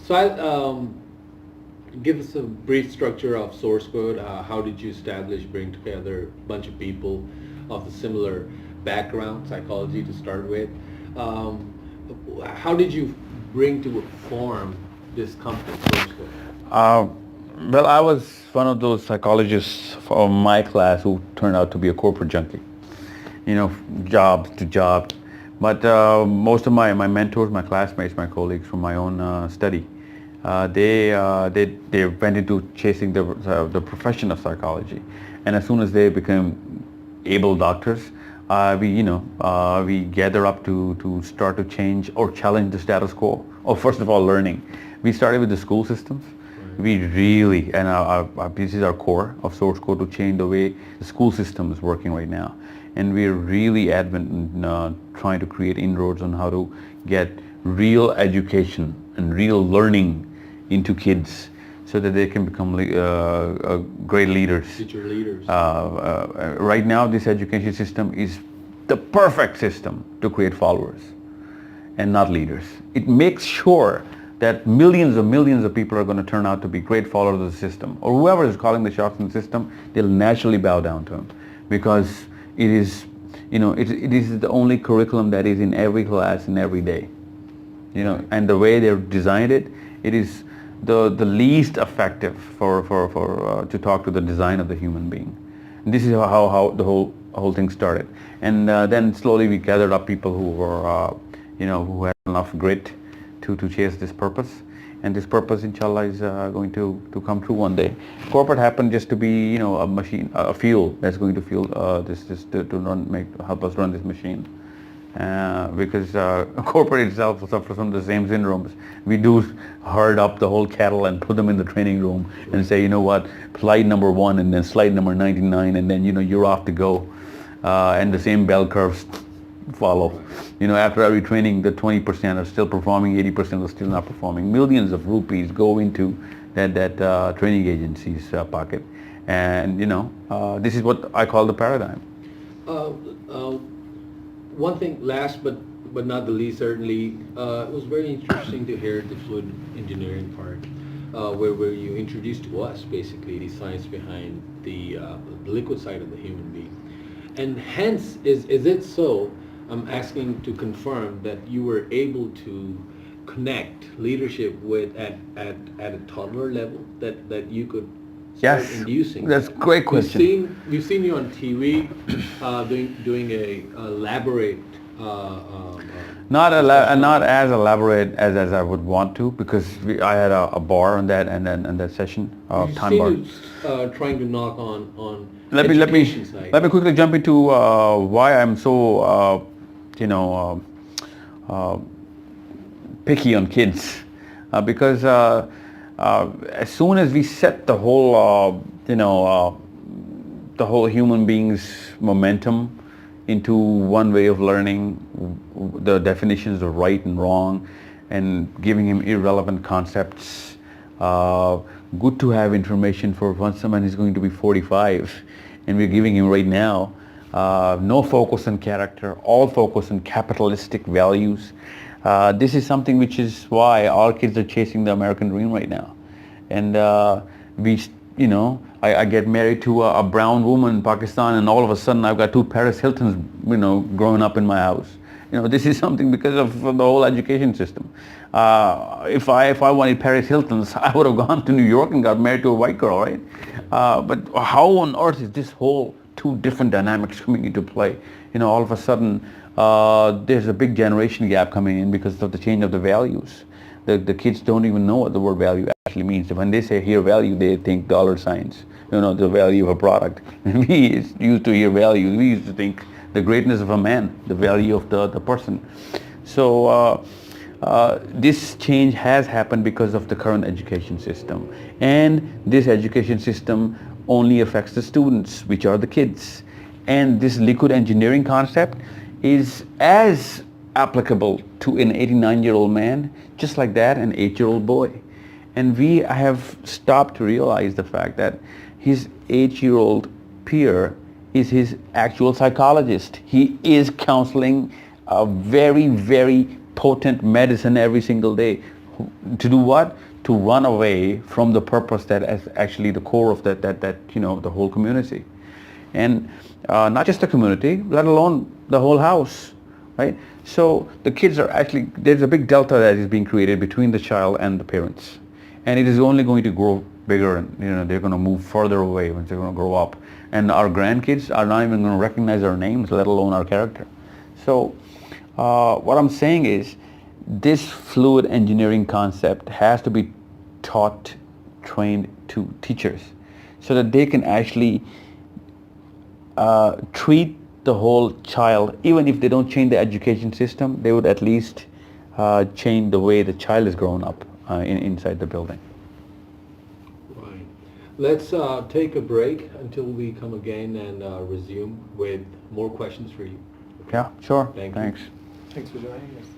So I give us a brief structure of source code. How did you establish, bring together a bunch of people of a similar background, psychology to start with? Um, how did you bring to form this company, source code? Uh, well, I was one of those psychologists from my class who turned out to be a corporate junkie. You know, job to job. But most of my mentors, my classmates, my colleagues from my own study, they went into chasing the profession of psychology, and as soon as they became able doctors, we gather up to start to change or challenge the status quo. Or first of all, learning. We started with the school systems. We really, and this is our core of source code, to change the way the school system is working right now. And we're really adamant in trying to create inroads on how to get real education and real learning into kids so that they can become great leaders. Future leaders. Right now, this education system is the perfect system to create followers and not leaders. It makes sure that millions of people are going to turn out to be great followers of the system, or whoever is calling the shots in the system, they'll naturally bow down to him, because it is, it is the only curriculum that is in every class and every day, and the way they've designed it, it is the least effective for to talk to the design of the human being. And this is how the whole thing started, and then slowly we gathered up people who were who had enough grit to chase this purpose, and this purpose, inshallah, is going to come true one day. Corporate happened just to be, a machine, a fuel that's going to fuel this to help us run this machine. Because corporate itself suffers from the same syndromes. We do herd up the whole cattle and put them in the training room and say, you know what, slide number 1 and then slide number 99, and then you're off to go, and the same bell curves follow. After every training, the 20% are still performing, 80% are still not performing. Millions of rupees go into that training agency's pocket, and this is what I call the paradigm. One thing, last but not the least, certainly, it was very interesting to hear the fluid engineering part, where you introduced to us basically the science behind the liquid side of the human being, and hence is it so? I'm asking to confirm that you were able to connect leadership with at a toddler level, that you could start inducing. That's a great question. We've seen you on TV doing a elaborate. Not as elaborate as I would want to, because I had a bar on that and that session, time bar. You trying to knock on let me quickly jump into why I'm so picky on kids, because as soon as we set the whole the whole human being's momentum into one way of learning, the definitions of right and wrong, and giving him irrelevant concepts, good to have information for once someone is going to be 45 and we're giving him right now. No focus on character, all focus on capitalistic values. This is something which is why our kids are chasing the American dream right now. And I get married to a brown woman in Pakistan, and all of a sudden I've got 2 Paris Hiltons, growing up in my house. This is something because of the whole education system. If I wanted Paris Hiltons, I would have gone to New York and got married to a white girl, right? But how on earth is this whole 2 different dynamics coming into play? All of a sudden there's a big generation gap coming in because of the change of the values. The kids don't even know what the word value actually means. When they hear value, they think dollar signs, the value of a product. We used to hear value. We used to think the greatness of a man, the value of the person. So this change has happened because of the current education system. And this education system only affects the students, which are the kids. And this liquid engineering concept is as applicable to an 89-year-old man, just like that, an 8-year-old boy. And we have stopped to realize the fact that his 8-year-old peer is his actual psychologist. He is counseling a very, very potent medicine every single day. To do what? To run away from the purpose that is actually the core of that the whole community, and not just the community, let alone the whole house, right? So the kids are actually, there's a big delta that is being created between the child and the parents, and it is only going to grow bigger, and they're going to move further away when they're going to grow up, and our grandkids are not even going to recognize our names, let alone our character. So what I'm saying is, this fluid engineering concept has to be taught, trained to teachers, so that they can actually treat the whole child. Even if they don't change the education system, they would at least change the way the child is grown up inside the building. Right. Let's take a break until we come again and resume with more questions for you. Yeah, sure. Thank you. Thanks. Thanks for joining us.